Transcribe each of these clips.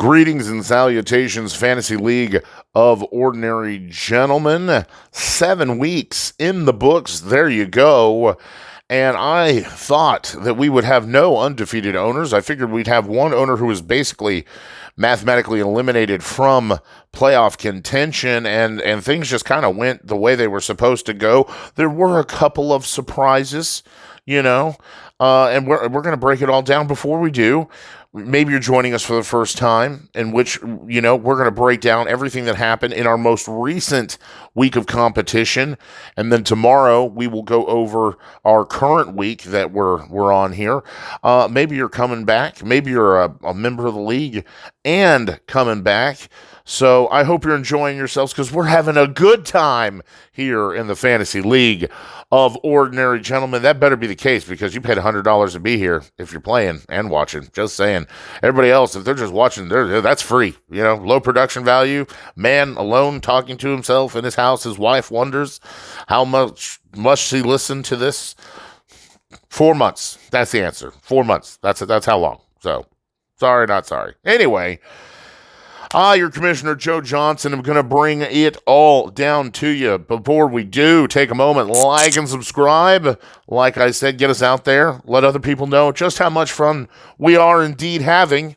Greetings and salutations, Fantasy League of Ordinary Gentlemen. 7 weeks in the books. There you go. And I thought that we would have no undefeated owners. I figured we'd have one owner who was basically mathematically eliminated from playoff contention, and things just kind of went the way they were supposed to go. There were a couple of surprises, and we're going to break it all down. Before we do, maybe you're joining us for the first time, in which, we're going to break down everything that happened in our most recent week of competition. And then tomorrow we will go over our current week that we're on here. Maybe you're coming back. Maybe you're a member of the league and coming back. So I hope you're enjoying yourselves, because we're having a good time here in the Fantasy League of Ordinary Gentlemen. That better be the case, because you paid $100 to be here if you're playing and watching. Just saying. Everybody else, if they're just watching, that's free. Low production value. Man alone talking to himself in his house. His wife wonders how much must she listen to this. 4 months. That's the answer. 4 months. That's how long. So, sorry, not sorry. Anyway. Your Commissioner, Joe Johnson. I'm going to bring it all down to you. Before we do, take a moment, like and subscribe. Like I said, get us out there. Let other people know just how much fun we are indeed having.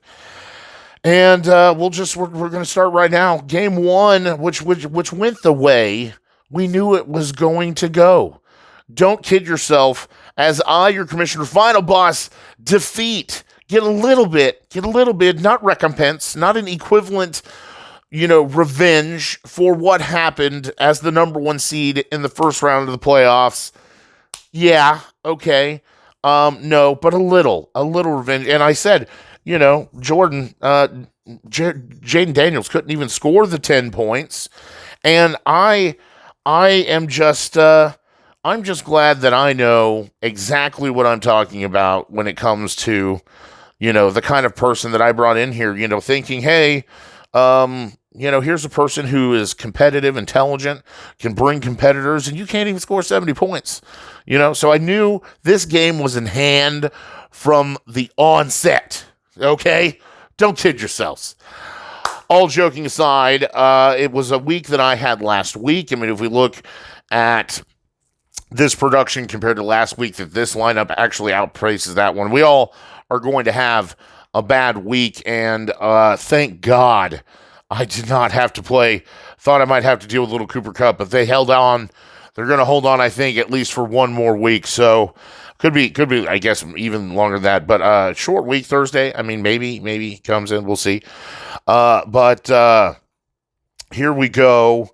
And we're going to start right now. Game 1, which went the way we knew it was going to go. Don't kid yourself, as your Commissioner, final boss, defeat. Get a little bit, not recompense, not an equivalent, revenge for what happened as the number 1 seed in the first round of the playoffs. Yeah, okay. No, but a little revenge. And I said, Jordan, Jaden Daniels couldn't even score the 10 points. And I am just, I'm just glad that I know exactly what I'm talking about when it comes to, the kind of person that I brought in here, thinking, hey, here's a person who is competitive, intelligent, can bring competitors, and you can't even score 70 points, So I knew this game was in hand from the onset, okay? Don't kid yourselves. All joking aside, it was a week that I had last week. I mean, if we look at this production compared to last week, that this lineup actually outpaces that one. We all are going to have a bad week, and thank God I did not have to play. Thought I might have to deal with little Cooper Kupp, but they held on. They're going to hold on, I think, at least for one more week. So could be, I guess, even longer than that. But short week Thursday. I mean, maybe comes in. We'll see. But here we go.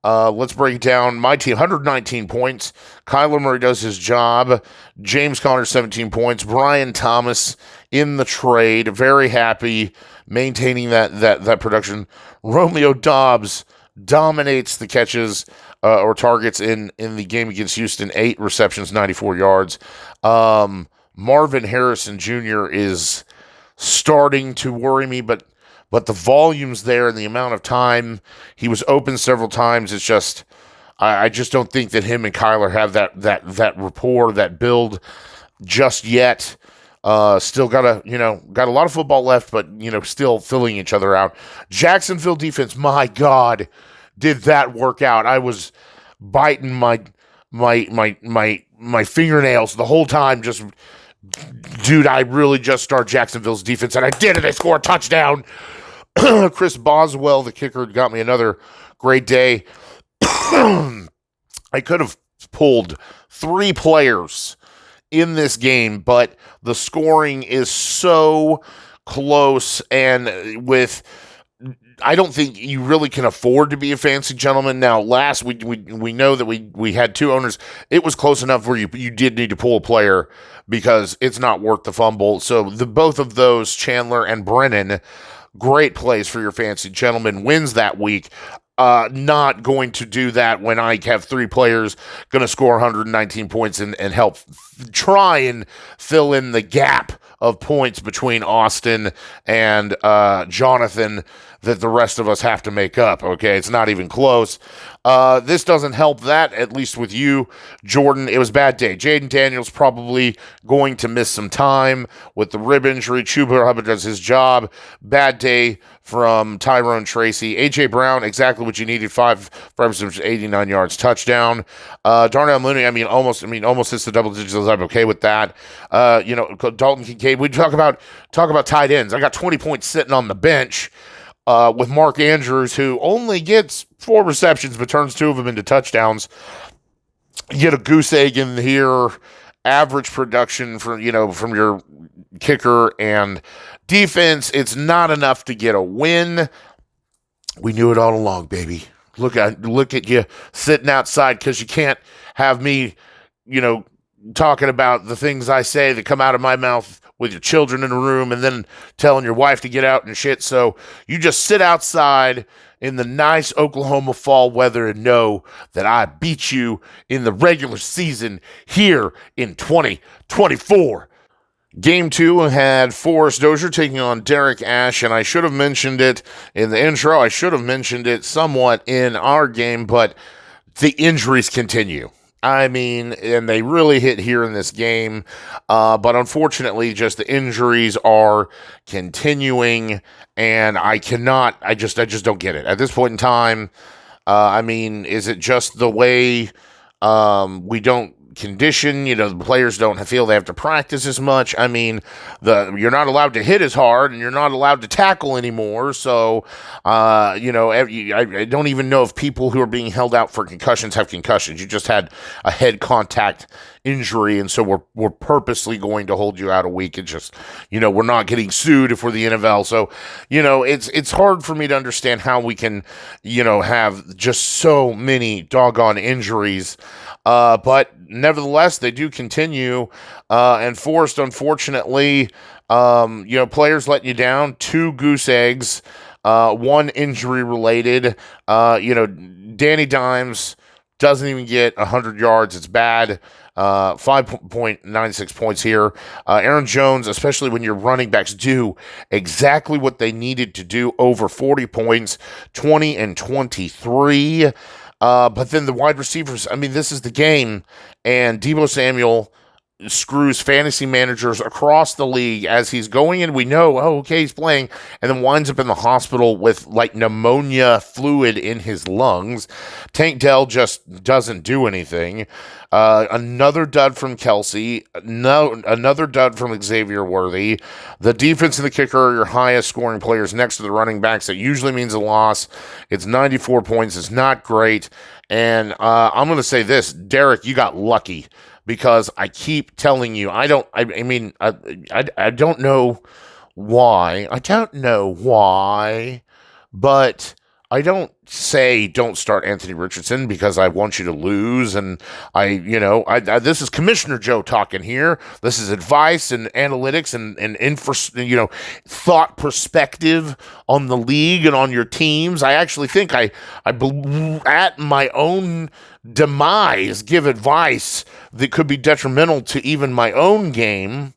Let's break down my team. 119 points. Kyler Murray does his job. James Conner, 17 points. Brian Thomas in the trade. Very happy maintaining that production. Romeo Doubs dominates the catches or targets in the game against Houston. 8 receptions, 94 yards. Marvin Harrison Jr. is starting to worry me, but the volume's there and the amount of time he was open several times. It's just, I just don't think that him and Kyler have that rapport, that build just yet. Still got a lot of football left, but still filling each other out. Jacksonville defense, my God, did that work out? I was biting my fingernails the whole time. Just, dude, I really just start Jacksonville's defense, and I did it. I scored a touchdown. Chris Boswell, the kicker, got me another great day. I could have pulled 3 players in this game, but the scoring is so close, and I don't think you really can afford to be a fancy gentleman. Now, last we know that we had 2 owners. It was close enough where you did need to pull a player because it's not worth the fumble. So both of those, Chandler and Brennan, great plays for your fancy gentleman, wins that week. Not going to do that when I have 3 players going to score 119 points and help try and fill in the gap of points between Austin and Jonathan that the rest of us have to make up, okay? It's not even close. This doesn't help that, at least with you, Jordan. It was a bad day. Jaden Daniels probably going to miss some time with the rib injury. Chuba Hubbard does his job. Bad day from Tyrone Tracy. A.J. Brown, exactly what you needed. 5 receptions, 89 yards, touchdown. Darnell Mooney, almost hits the double digits. I'm okay with that. Dalton Kincaid. We talk about tight ends. I got 20 points sitting on the bench. With Mark Andrews, who only gets 4 receptions but turns 2 of them into touchdowns. You get a goose egg in here. Average production from your kicker and defense. It's not enough to get a win. We knew it all along, baby. Look at you sitting outside because you can't have me, talking about the things I say that come out of my mouth with your children in the room and then telling your wife to get out and shit. So you just sit outside in the nice Oklahoma fall weather and know that I beat you in the regular season here in 2024. Game 2 had Forrest Dozier taking on Derek Ashe, and I should have mentioned it in the intro. I should have mentioned it somewhat in our game, but the injuries continue. And they really hit here in this game. But unfortunately, just the injuries are continuing, and I just don't get it. At this point in time, is it just the way we don't condition? The players don't feel they have to practice as much. You're not allowed to hit as hard, and you're not allowed to tackle anymore. So, I don't even know if people who are being held out for concussions have concussions. You just had a head contact injury, and so we're purposely going to hold you out a week. It's just, we're not getting sued if we're the NFL. So, it's hard for me to understand how we can, have just so many doggone injuries. But nevertheless, they do continue. And Forrest, unfortunately, players letting you down. 2 goose eggs, 1 injury related. Danny Dimes doesn't even get 100 yards. It's bad. 5.96 points here. Aaron Jones, especially when your running backs do exactly what they needed to do, over 40 points, 20 and 23. But then the wide receivers, this is the game, and Deebo Samuel screws fantasy managers across the league as he's going in. We know, okay, he's playing, and then winds up in the hospital with pneumonia fluid in his lungs. Tank Dell just doesn't do anything. Another dud from Kelsey. Another dud from Xavier Worthy. The defense and the kicker are your highest scoring players next to the running backs. That usually means a loss. It's 94 points. It's not great. And I'm going to say this, Derek, you got lucky. Because I keep telling you, I don't know why. I don't know why, but I don't say don't start Anthony Richardson because I want you to lose. And this is Commissioner Joe talking here. This is advice and analytics and thought perspective on the league and on your teams. I actually think I at my own demise give advice that could be detrimental to even my own game.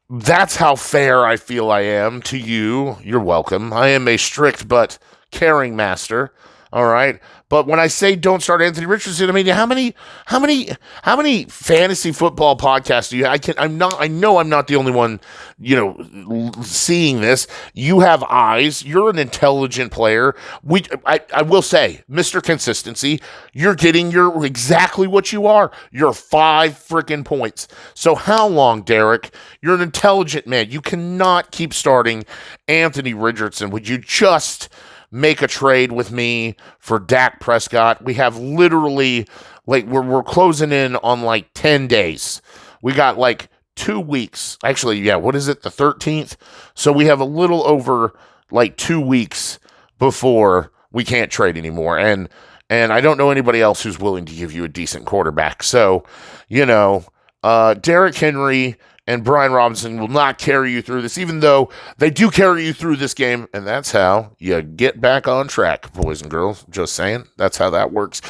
That's how fair I feel I am to you. You're welcome. I am a strict but caring master. All right. But when I say don't start Anthony Richardson, how many fantasy football podcasts do you have? I know I'm not the only one, seeing this. You have eyes. You're an intelligent player. I will say, Mr. Consistency, you're getting exactly what you are. You're 5 freaking points. So how long, Derek? You're an intelligent man. You cannot keep starting Anthony Richardson. Would you just make a trade with me for Dak Prescott? We have literally, we're closing in on 10 days. We got 2 weeks. Actually, yeah, what is it, the 13th? So we have a little over 2 weeks before we can't trade anymore. And I don't know anybody else who's willing to give you a decent quarterback. So, Derrick Henry and Brian Robinson will not carry you through this, even though they do carry you through this game, and that's how you get back on track, boys and girls. Just saying, that's how that works.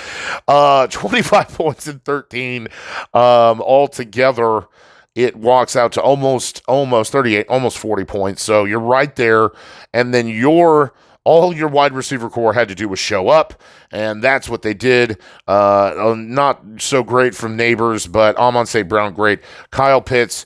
25 points in 13 altogether, it walks out to almost 38, almost 40 points. So you're right there. And then all your wide receiver core had to do was show up, and that's what they did. Not so great from Neighbors, but Amon St. Brown, great. Kyle Pitts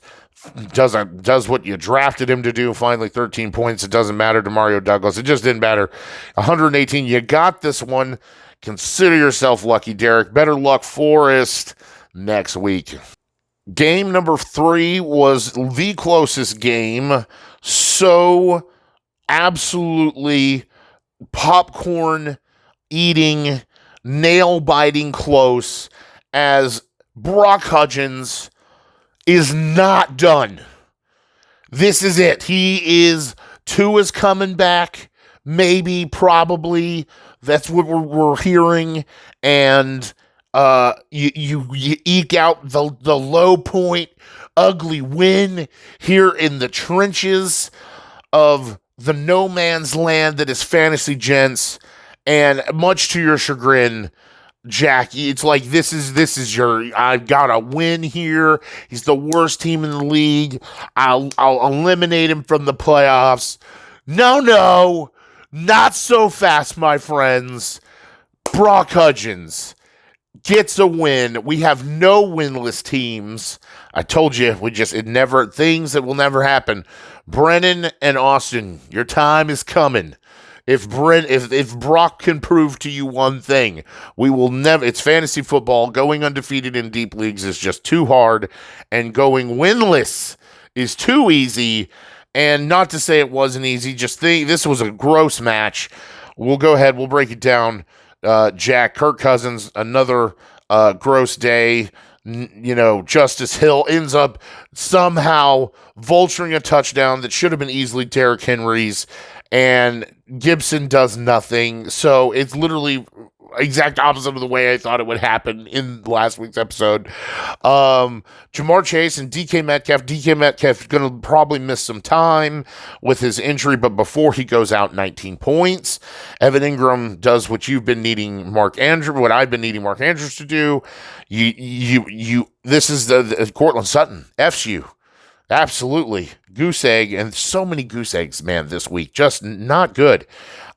does what you drafted him to do. Finally, 13 points. It doesn't matter to Mario Douglas. It just didn't matter. 118. You got this one. Consider yourself lucky, Derek. Better luck, Forrest, next week. Game number 3 was the closest game. So absolutely popcorn eating, nail biting close, as Brauc Hudgens is not done. This is it. Tua's coming back. Maybe, probably. That's what we're hearing. And you eke out the low point, ugly win here in the trenches of the no man's land that is Fantasy Gents, and much to your chagrin, Jack, it's like this is I've got a win here. He's the worst team in the league. I'll eliminate him from the playoffs. No, not so fast, my friends. Brauc Hudgens gets a win. We have no winless teams. I told you, things that will never happen. Brennan and Austin, your time is coming. If Brauc can prove to you one thing, we will never. It's fantasy football. Going undefeated in deep leagues is just too hard, and going winless is too easy. And not to say it wasn't easy, just think this was a gross match. We'll go ahead. We'll break it down. Jack, Kirk Cousins, another gross day. Justice Hill ends up somehow vulturing a touchdown that should have been easily Derrick Henry's, and Gibson does nothing. So it's literally exact opposite of the way I thought it would happen in last week's episode. Jamar Chase and DK Metcalf. DK Metcalf is going to probably miss some time with his injury, but before he goes out, 19 points. Evan Ingram does what I've been needing Mark Andrews to do. This is the Cortland Sutton. F's you. Absolutely. Goose egg, and so many goose eggs, man, this week. Just not good.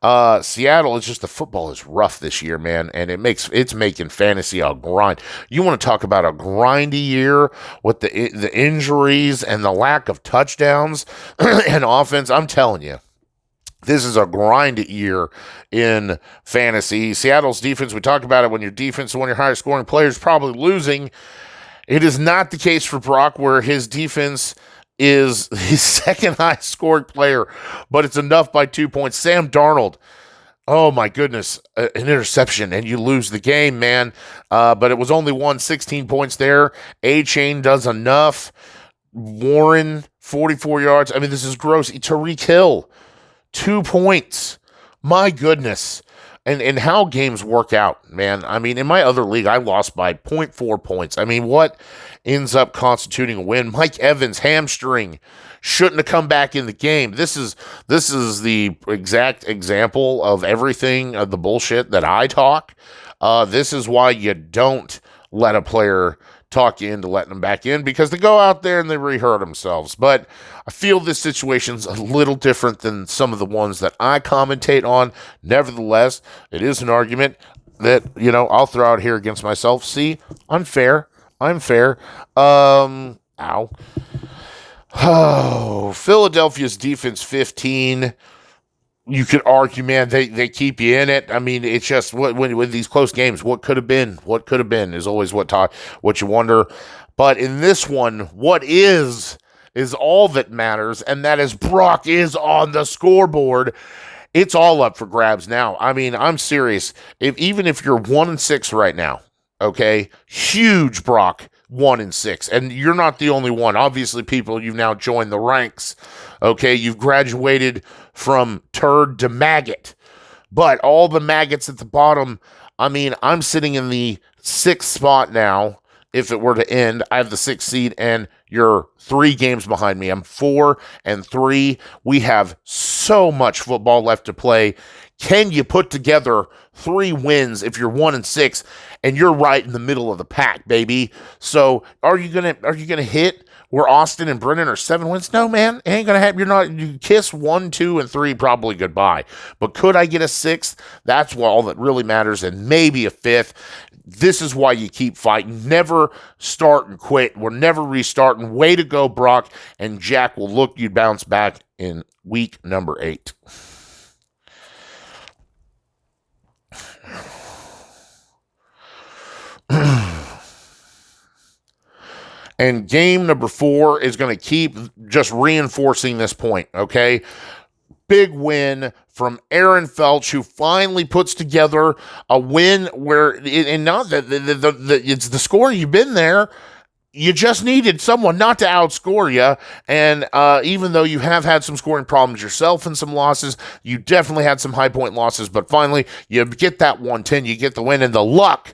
Seattle is just, the football is rough this year, man, and it's making fantasy a grind. You want to talk about a grindy year with the injuries and the lack of touchdowns and offense. I'm telling you, this is a grind year in fantasy. Seattle's defense, we talked about it, when your defense is one of your highest scoring players, probably losing. It is not the case for Brauc, where his defense is his second highest scored player, but it's enough by 2 points. Sam Darnold, oh my goodness, an interception, and you lose the game, man. But it was only 16 points there. A-Chain does enough. Warren, 44 yards. I mean, this is gross. Tariq Hill, 2 points. My goodness. And how games work out, man. I mean, in my other league, I lost by 0.4 points. I mean, what ends up constituting a win? Mike Evans, hamstring, shouldn't have come back in the game. This is the exact example of everything of the bullshit that I talk. This is why you don't let a player talk you into letting them back in, because they go out there and they re-hurt themselves. But I feel this situation's a little different than some of the ones that I commentate on. Nevertheless, it is an argument that, I'll throw out here against myself. See, I'm fair. Ow. Oh, Philadelphia's defense 15. You could argue, man, they keep you in it. I mean, it's just when these close games, what could have been is always what you wonder. But in this one, what is all that matters, and that is Brauc is on the scoreboard. It's all up for grabs now. I mean, I'm serious. Even if you're 1-6 right now, okay, huge Brauc 1-6, and you're not the only one. Obviously, people, you've now joined the ranks. Okay, you've graduated from turd to maggot, but all the maggots at the bottom. I mean, I'm sitting in the 6th spot now. If it were to end, I have the 6th seed, and you're 3 games behind me. I'm 4-3. We have so much football left to play. Can you put together 3 wins if you're 1-6 and you're right in the middle of the pack, baby? So are you gonna hit where Austin and Brennan are 7 wins? No, man, it ain't going to happen. You kiss 1, 2, and 3 probably goodbye. But could I get a 6th? That's all that really matters, and maybe a 5th. This is why you keep fighting. Never start and quit. We're never restarting. Way to go, Brauc. And Jack will look you bounce back in week number 8. And game number 4 is going to keep just reinforcing this point, okay? Big win from Aaron Felch, who finally puts together a win where, and not that it's the score, you've been there. You just needed someone not to outscore you, and even though you have had some scoring problems yourself and some losses, you definitely had some high-point losses, but finally, you get that 110, you get the win, and the luck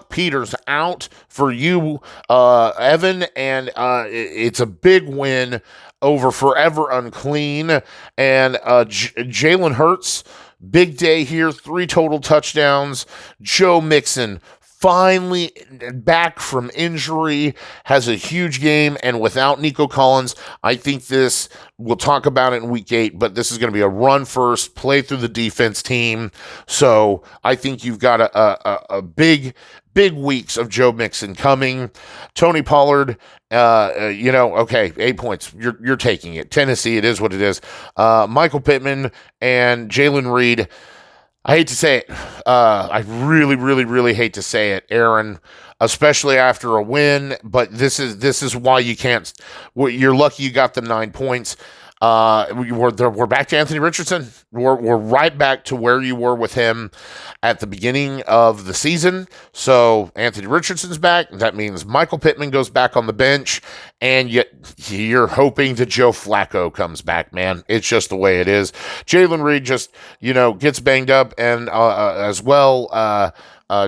peters out for you, Evan, and it's a big win over Forever Unclean, and Jalen Hurts, big day here, 3 total touchdowns. Joe Mixon, finally back from injury, has a huge game, and without Nico Collins, I think we'll talk about it in week 8, but this is going to be a run first, play through the defense team, so I think you've got a big weeks of Joe Mixon coming. Tony Pollard, okay, 8 points. You're taking it. Tennessee, it is what it is. Michael Pittman and Jalen Reed, I hate to say it. I really, really, really hate to say it, Aaron, especially after a win. But this is why you can't. You're lucky you got the 9 points. We're back to Anthony Richardson. We're right back to where you were with him at the beginning of the season. So Anthony Richardson's back. That means Michael Pittman goes back on the bench, and you're hoping that Joe Flacco comes back, man. It's just the way it is. Jalen Reed just gets banged up, and as well.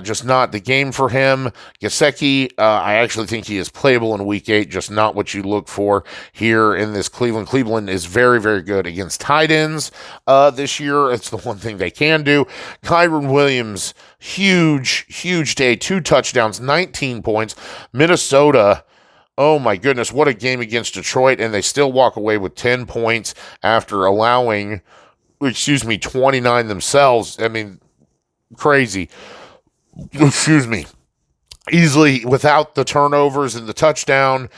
Just not the game for him. Gesicki, I actually think he is playable in week 8, just not what you look for here in this Cleveland. Cleveland is very, very good against tight ends this year. It's the one thing they can do. Kyron Williams, huge day, 2 touchdowns, 19 points. Minnesota, oh my goodness, what a game against Detroit, and they still walk away with 10 points after allowing, 29 themselves. I mean, crazy. Easily without the turnovers and the touchdown,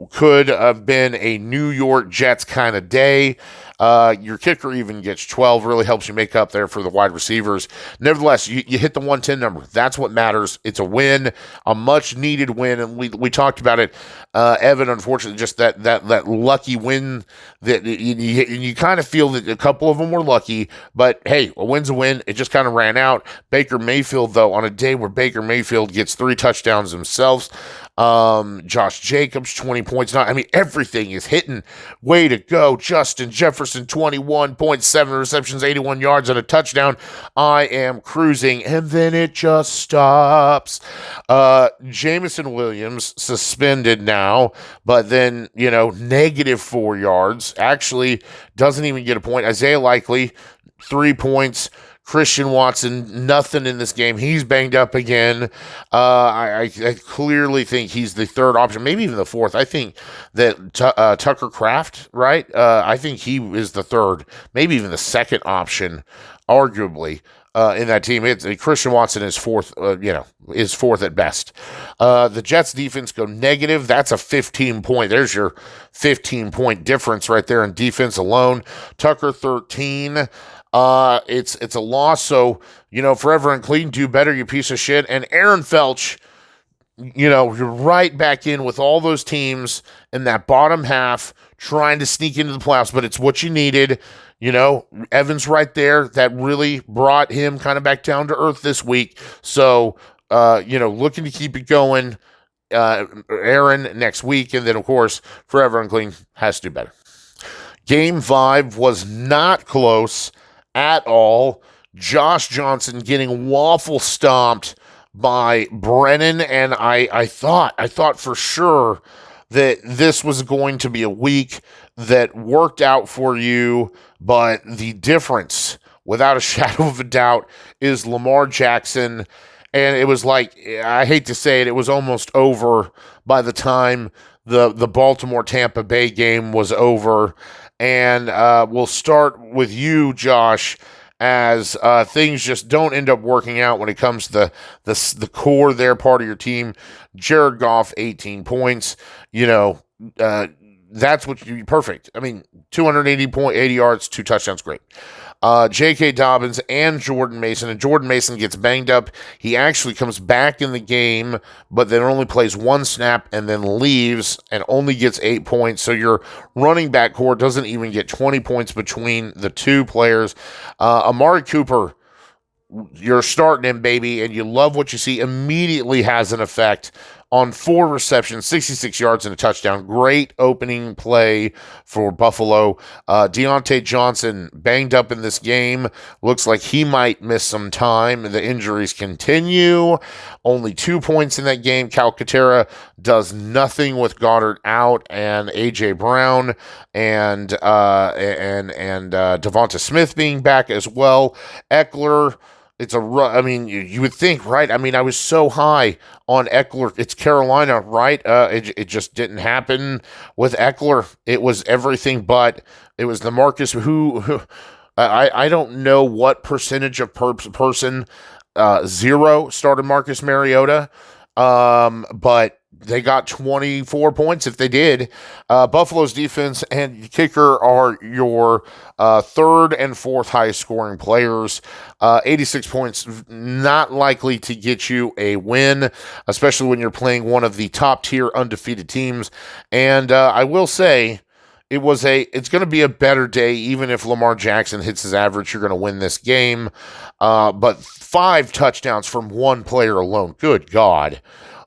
could have been a New York Jets kind of day. Your kicker even gets 12, really helps you make up there for the wide receivers. Nevertheless, you hit the 110 number. That's what matters. It's a win, a much-needed win, and we talked about it. Evan, unfortunately, just that lucky win that you kind of feel that a couple of them were lucky, but hey, a win's a win. It just kind of ran out. Baker Mayfield, though, on a day where Baker Mayfield gets 3 touchdowns themselves, Josh Jacobs, 20 points. Everything is hitting. Way to go. Justin Jefferson, 21.7 receptions, 81 yards, and a touchdown. I am cruising, and then it just stops. Jameson Williams, suspended now, but then, -4 yards. Actually, doesn't even get a point. Isaiah Likely, 3 points. Christian Watson, nothing in this game. He's banged up again. I clearly think he's the 3rd option, maybe even the 4th. I think that Tucker Kraft, right? I think he is the 3rd, maybe even the 2nd option, arguably, in that team. Christian Watson is 4th, is 4th at best. The Jets defense go negative. That's a 15-point. There's your 15-point difference right there in defense alone. Tucker, 13. It's a loss, so, Forever Unclean, do better, you piece of shit. And Aaron Felch, you're right back in with all those teams in that bottom half trying to sneak into the playoffs, but it's what you needed. Evan's right there. That really brought him kind of back down to earth this week. So, looking to keep it going. Aaron next week, and then, of course, Forever Unclean has to do better. Game 5 was not close at all. Josh Johnson getting waffle stomped by Brennan, and I thought for sure that this was going to be a week that worked out for you, but the difference, without a shadow of a doubt, is Lamar Jackson. And it was like, I hate to say it, it was almost over by the time the Baltimore Tampa Bay game was over. And we'll start with you, Josh, as things just don't end up working out when it comes to the core there part of your team. Jared Goff, 18 points. That's what you perfect. I mean, 80 yards, 2 touchdowns, great. J.K. Dobbins and Jordan Mason. And Jordan Mason gets banged up. He actually comes back in the game, but then only plays 1 snap and then leaves and only gets 8 points. So your running back core doesn't even get 20 points between the 2 players. Amari Cooper, you're starting him, baby, and you love what you see. Immediately has an effect on 4 receptions, 66 yards and a touchdown. Great opening play for Buffalo. Deontay Johnson banged up in this game. Looks like he might miss some time. The injuries continue. Only 2 points in that game. Calcaterra does nothing with Goddard out, and A.J. Brown and Devonta Smith being back as well. Eckler, you would think, right? I mean, I was so high on Eckler. It's Carolina, right? It just didn't happen with Eckler. It was everything but. It was the Marcus who I don't know what percentage of person 0 started Marcus Mariota, but they got 24 points if they did. Buffalo's defense and kicker are your 3rd and 4th highest scoring players. 86 points, not likely to get you a win, especially when you're playing one of the top tier undefeated teams. And I will say, it's going to be a better day, even if Lamar Jackson hits his average. You're going to win this game. But 5 touchdowns from 1 player alone. Good God.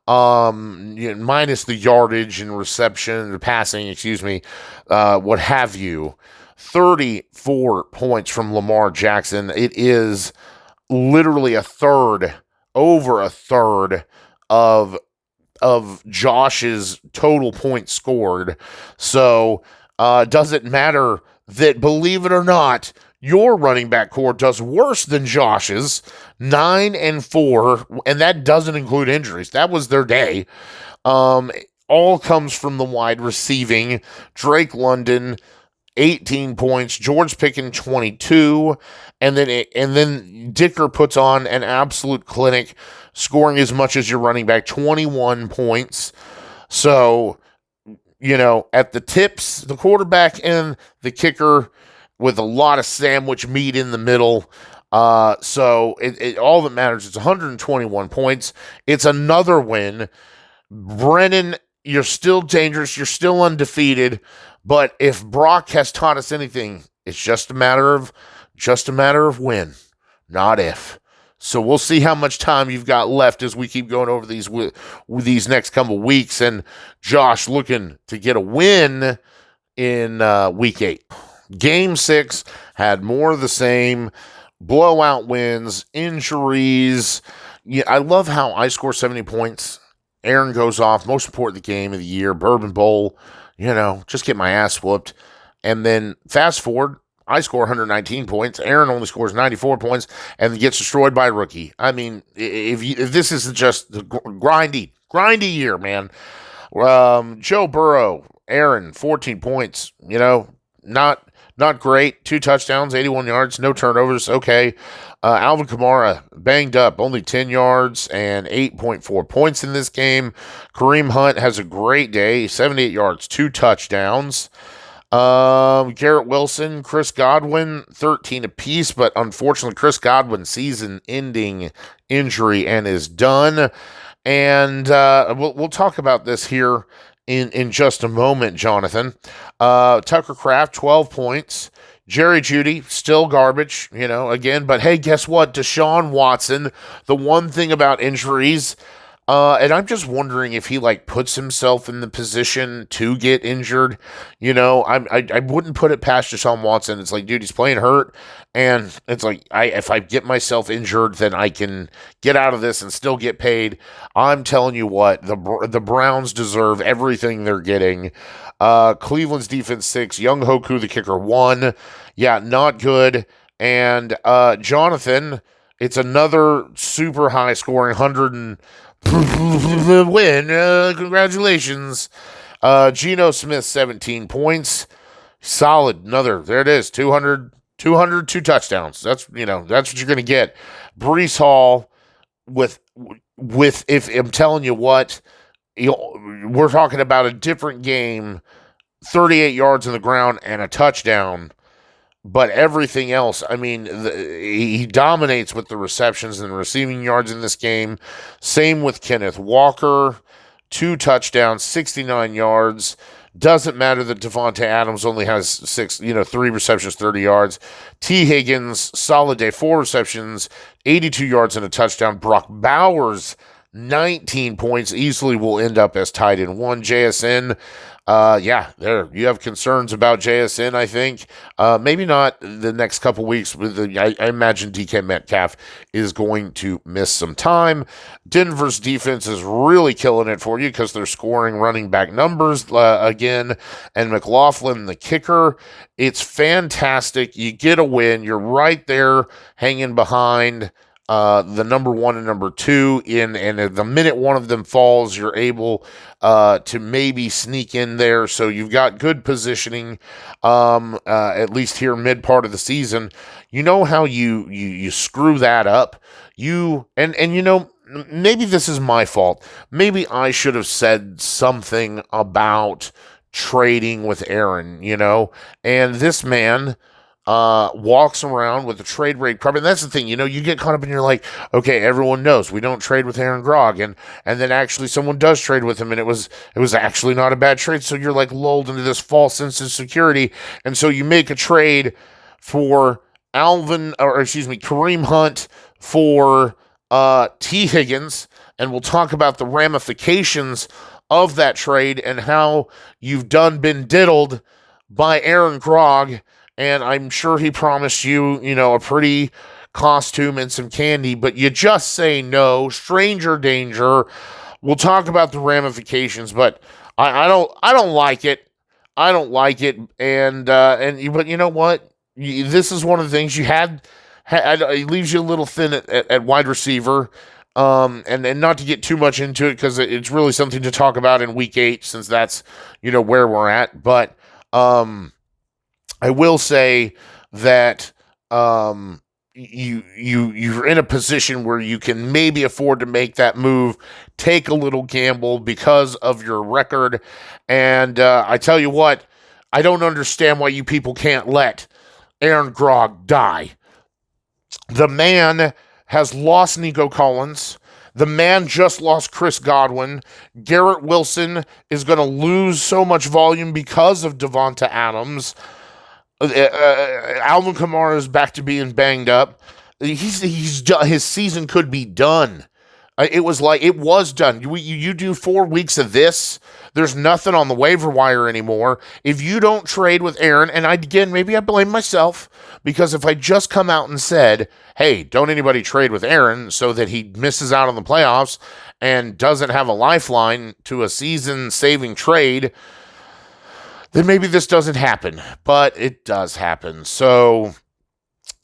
Minus the yardage and reception, passing, what have you. 34 points from Lamar Jackson. It is literally over a third of Josh's total points scored. So does it matter that, believe it or not, your running back core does worse than Josh's, 9 and 4, and that doesn't include injuries. That was their day. All comes from the wide receiving. Drake London, 18 points. George Pickens, 22, and then Dicker puts on an absolute clinic, scoring as much as your running back, 21 points. So, at the tips, the quarterback and the kicker, with a lot of sandwich meat in the middle. So all that matters is 121 points. It's another win. Brennan, you're still dangerous. You're still undefeated. But if Brauc has taught us anything, it's just a matter of when, not if. So we'll see how much time you've got left as we keep going over these next couple weeks. And Josh looking to get a win in week 8. Game 6 had more of the same. Blowout wins, injuries. Yeah, I love how I score 70 points. Aaron goes off, most important game of the year, Bourbon Bowl. Just get my ass whooped. And then fast forward, I score 119 points. Aaron only scores 94 points and gets destroyed by a rookie. I mean, if this isn't just the grindy year, man. Joe Burrow, Aaron, 14 points. Not great. 2 touchdowns, 81 yards, no turnovers. Okay. Alvin Kamara banged up, only 10 yards and 8.4 points in this game. Kareem Hunt has a great day, 78 yards, 2 touchdowns. Garrett Wilson, Chris Godwin, 13 apiece, but unfortunately, Chris Godwin season-ending injury and is done. And we'll talk about this here in just a moment, Jonathan. Tucker Kraft, 12 points. Jerry Jeudy, still garbage, again. But hey, guess what? Deshaun Watson, the one thing about injuries, and I'm just wondering if he puts himself in the position to get injured. I wouldn't put it past Deshaun Watson. It's like, dude, he's playing hurt, and it's like, if I get myself injured, then I can get out of this and still get paid. I'm telling you what, the Browns deserve everything they're getting. Cleveland's defense 6, Young Hoku the kicker 1. Yeah, not good. And Jonathan, it's another super high scoring 100 and win. Congratulations. Geno Smith, 17 points. Solid. There it is. 200, 2 touchdowns. That's what you're going to get. Breece Hall if I'm telling you what, we're talking about a different game, 38 yards on the ground and a touchdown. But everything else, I mean, he dominates with the receptions and receiving yards in this game. Same with Kenneth Walker, 2 touchdowns, 69 yards. Doesn't matter that Davante Adams only has 3 receptions, 30 yards. T. Higgins, solid day, 4 receptions, 82 yards and a touchdown. Brock Bowers, 19 points, easily will end up as tight end 1. JSN, there you have concerns about JSN, I think. Maybe not the next couple weeks. I imagine DK Metcalf is going to miss some time. Denver's defense is really killing it for you because they're scoring running back numbers again. And McLaughlin, the kicker, it's fantastic. You get a win. You're right there hanging behind the number 1 and number 2 and the minute one of them falls, you're able to maybe sneak in there. So you've got good positioning, at least here mid part of the season. You know how you screw that up. Maybe this is my fault. Maybe I should have said something about trading with Aaron, and this man walks around with a trade rate problem. And that's the thing, you get caught up and you're like, okay, everyone knows we don't trade with Aaron Grog, and then actually someone does trade with him, and it was actually not a bad trade. So you're like lulled into this false sense of security, and so you make a trade for Kareem Hunt for T. Higgins, and we'll talk about the ramifications of that trade and how you've been diddled by Aaron Grog. And I'm sure he promised you, a pretty costume and some candy, but you just say no. Stranger danger. We'll talk about the ramifications, but I don't like it. I don't like it. But you know what? This is one of the things you had. It leaves you a little thin at wide receiver. And not to get too much into it because it's really something to talk about in week 8 since that's where we're at. But I will say that you're in a position where you can maybe afford to make that move, take a little gamble because of your record. And I tell you what, I don't understand why you people can't let Aaron Grog die. The man has lost Nico Collins. The man just lost Chris Godwin. Garrett Wilson is going to lose so much volume because of Davante Adams. Alvin Kamara is back to being banged up. His season could be done. It was done. You do 4 weeks of this. There's nothing on the waiver wire anymore. If you don't trade with Aaron, and maybe I blame myself, because if I just come out and said, hey, don't anybody trade with Aaron so that he misses out on the playoffs and doesn't have a lifeline to a season-saving trade, then maybe this doesn't happen. But it does happen. So,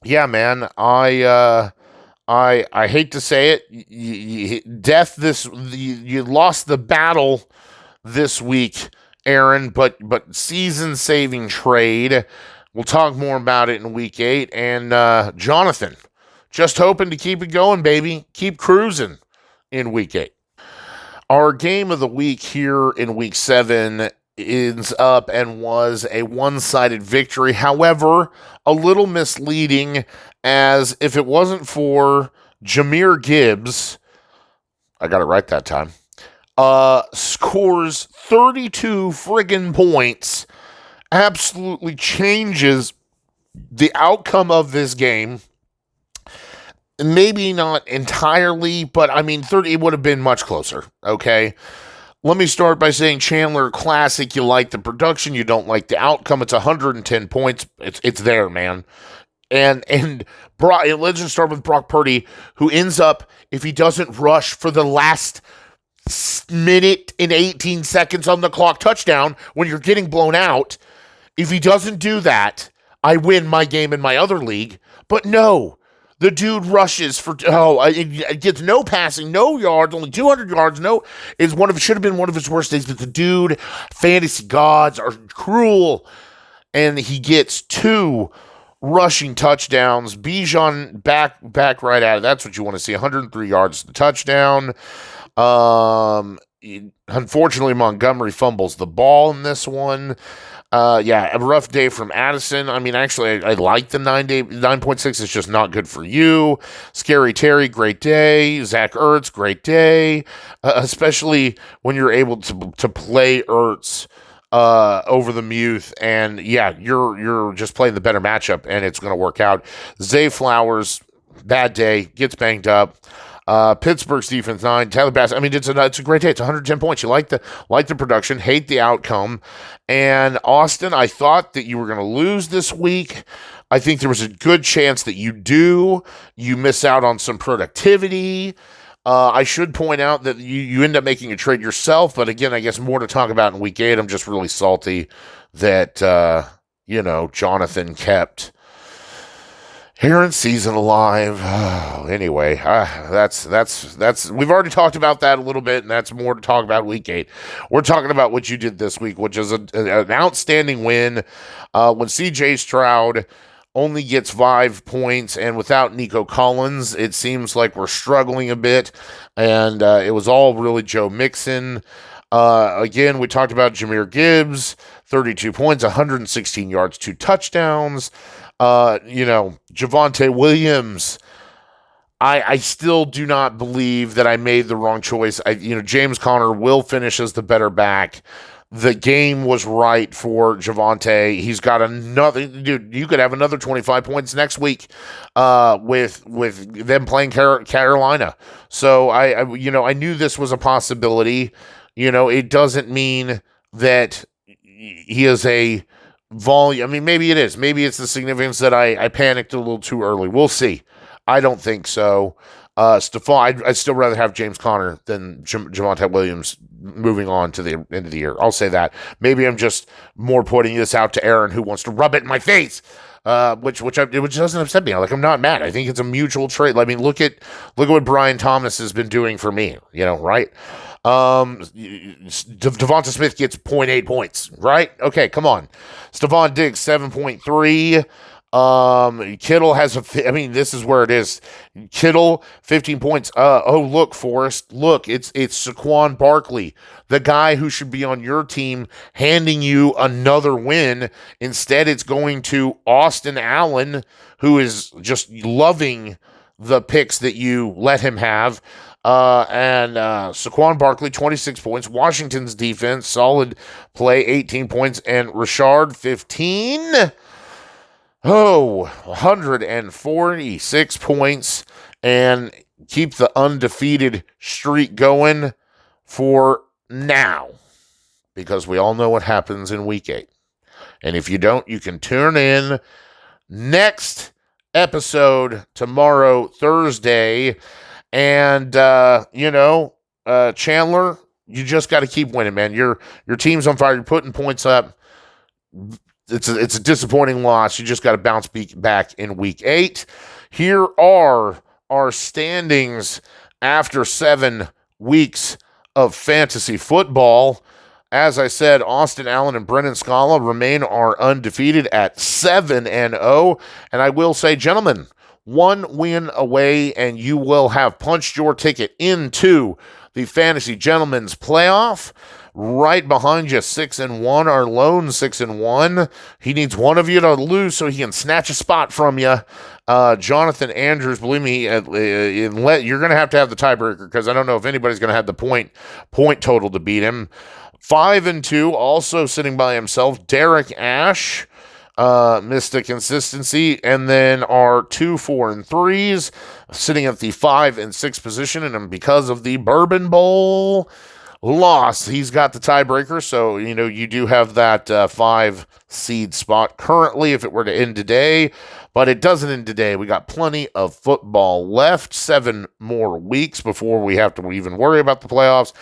yeah, man, I hate to say it. You lost the battle this week, Aaron, but season-saving trade. We'll talk more about it in week 8. And Jonathan, just hoping to keep it going, baby. Keep cruising in week 8. Our game of the week here in week 7 ends up and was a one-sided victory. However, a little misleading, as if it wasn't for Jahmyr Gibbs, I got it right that time, scores 32 friggin' points, absolutely changes the outcome of this game. Maybe not entirely, but I mean, 30, it would have been much closer, okay? Let me start by saying Chandler Classic, you like the production, you don't like the outcome. It's 110 points. It's there, man. And let's just start with Brock Purdy, who ends up, if he doesn't rush for the last minute and 18 seconds on the clock touchdown when you're getting blown out, if he doesn't do that, I win my game in my other league. But no, The dude rushes for it gets no passing, no yards, only 200 yards. No, should have been one of his worst days. But the dude, fantasy gods are cruel, and he gets 2 rushing touchdowns. Bijan back right at it. That's what you want to see. 103 yards to touchdown. Unfortunately, Montgomery fumbles the ball in this one. A rough day from Addison. I mean, actually, I like the 9.6. It's just not good for you. Scary Terry, great day. Zach Ertz, great day. Especially when you're able to play Ertz over the Muth, and you're just playing the better matchup, and it's going to work out. Zay Flowers, bad day, gets banged up. Pittsburgh's defense 9. Tyler Bass. I mean, it's a great day. It's 110 points. You like the production, hate the outcome. And Austin, I thought that you were going to lose this week. I think there was a good chance that you do. You miss out on some productivity. I should point out that you end up making a trade yourself, but again, I guess more to talk about in week 8. I'm just really salty that Jonathan kept Heron season alive. Oh, anyway, that's we've already talked about that a little bit, and that's more to talk about week 8. We're talking about what you did this week, which is an outstanding win. When CJ Stroud only gets 5 points, and without Nico Collins, it seems like we're struggling a bit, and it was all really Joe Mixon. Again, we talked about Jahmyr Gibbs, 32 points, 116 yards, 2 touchdowns. Javonte Williams, I still do not believe that I made the wrong choice. James Conner will finish as the better back. The game was right for Javonte. He's got another, dude, you could have another 25 points next week with them playing Carolina. So I knew this was a possibility. It doesn't mean that he is a volume. I mean, maybe it is. Maybe it's the significance that I panicked a little too early. We'll see. I don't think so. Stephon, I'd still rather have James Conner than Javonte Williams moving on to the end of the year. I'll say that. Maybe I'm just more putting this out to Aaron, who wants to rub it in my face, which doesn't upset me. I'm not mad. I think it's a mutual trait. I mean, look at what Brian Thomas has been doing for me. Right? Devonta Smith gets 0.8 points, right? Okay, come on. Stephon Diggs, 7.3. Kittle has this is where it is. Kittle, 15 points. Look, Forrest. Look, it's Saquon Barkley, the guy who should be on your team, handing you another win. Instead, it's going to Austin Allen, who is just loving the picks that you let him have. And Saquon Barkley, 26 points. Washington's defense, solid play, 18 points. And Rashard, 15. 146 points. And keep the undefeated streak going for now. Because we all know what happens in week 8. And if you don't, you can tune in next episode tomorrow, Thursday. And, Chandler, you just got to keep winning, man. Your team's on fire. You're putting points up. It's a disappointing loss. You just got to bounce back in week 8. Here are our standings after 7 weeks of fantasy football. As I said, Austin Allen and Brennan Scala remain undefeated at 7-0. And I will say, gentlemen, 1 win away, and you will have punched your ticket into the Fantasy Gentlemen's Playoff. Right behind you, 6-1, our lone 6-1. He needs one of you to lose so he can snatch a spot from you. Jonathan Andrews, believe me, you're going to have the tiebreaker because I don't know if anybody's going to have the point total to beat him. 5-2, also sitting by himself, Derek Ash. Missed the consistency, and then our 2, 4, and 3s sitting at the 5 and 6 position, and because of the Bourbon Bowl loss, he's got the tiebreaker. So you do have that 5 seed spot currently. If it were to end today, But it doesn't end today. We got plenty of football left, 7 more weeks before we have to even worry about the playoffs.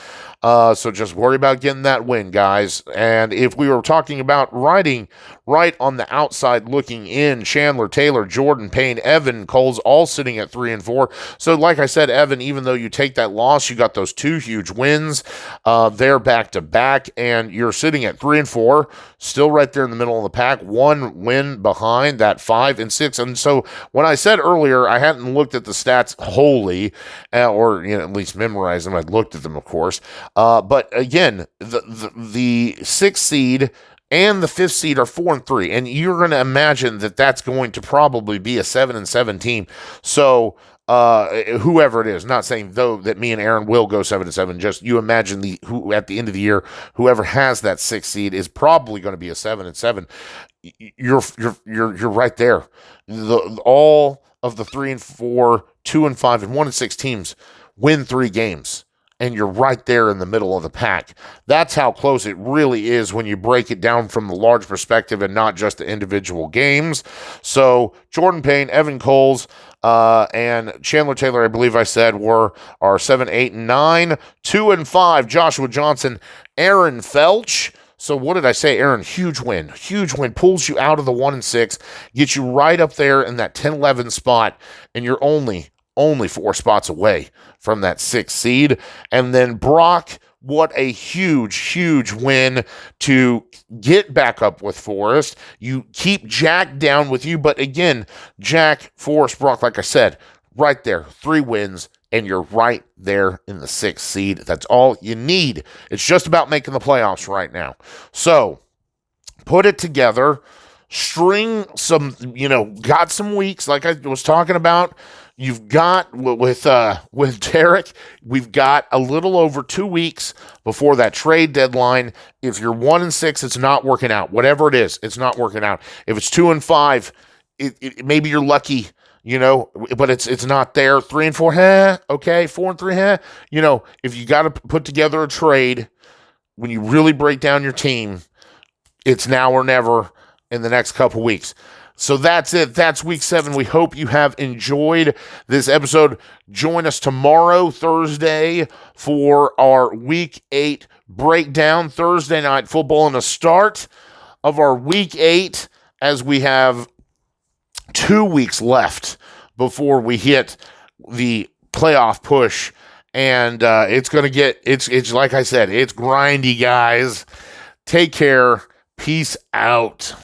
So just worry about getting that win, guys. And if we were talking about riding right on the outside looking in, Chandler, Taylor, Jordan, Payne, Evan, Cole's all sitting at 3-4. So like I said, Evan, even though you take that loss, you got those 2 huge wins. They're back to back, and you're sitting at 3-4, still right there in the middle of the pack, 1 win behind that 5-6. And so when I said earlier, I hadn't looked at the stats wholly, or at least memorized them. I'd looked at them, of course. But again, the 6th seed and the 5th seed are 4-3, and you're going to imagine that that's going to probably be a 7-7 team. So whoever it is, not saying though that me and Aaron will go 7-7, just you imagine who at the end of the year, whoever has that 6th seed is probably going to be a 7-7. You're right there. All of the 3-4, 2-5, and 1-6 teams win 3 games. And you're right there in the middle of the pack. That's how close it really is when you break it down from the large perspective and not just the individual games. So Jordan Payne, Evan Coles, and Chandler Taylor, I believe I said, are 7, 8, and 9. 2-5, Joshua Johnson, Aaron Felch. So what did I say, Aaron? Huge win. Pulls you out of the 1-6, gets you right up there in that 10-11 spot, and you're only 4 spots away from that 6th seed. And then Brauc, what a huge win to get back up with Forrest. You keep Jack down with you, but again, Jack, Forrest, Brauc, like I said, right there, 3 wins, and you're right there in the 6th seed. That's all you need. It's just about making the playoffs right now. So put it together, string some, got some weeks like I was talking about. You've got, with Derek, we've got a little over 2 weeks before that trade deadline. If you're 1-6, it's not working out. Whatever it is, it's not working out. If it's 2-5, maybe you're lucky, but it's not there. 3-4, okay. 4-3, if you got to put together a trade, when you really break down your team, it's now or never in the next couple weeks. So that's it. That's week 7. We hope you have enjoyed this episode. Join us tomorrow, Thursday, for our week 8 breakdown. Thursday night football and the start of our week 8, as we have 2 weeks left before we hit the playoff push. And it's going to get, it's like I said, it's grindy, guys. Take care. Peace out.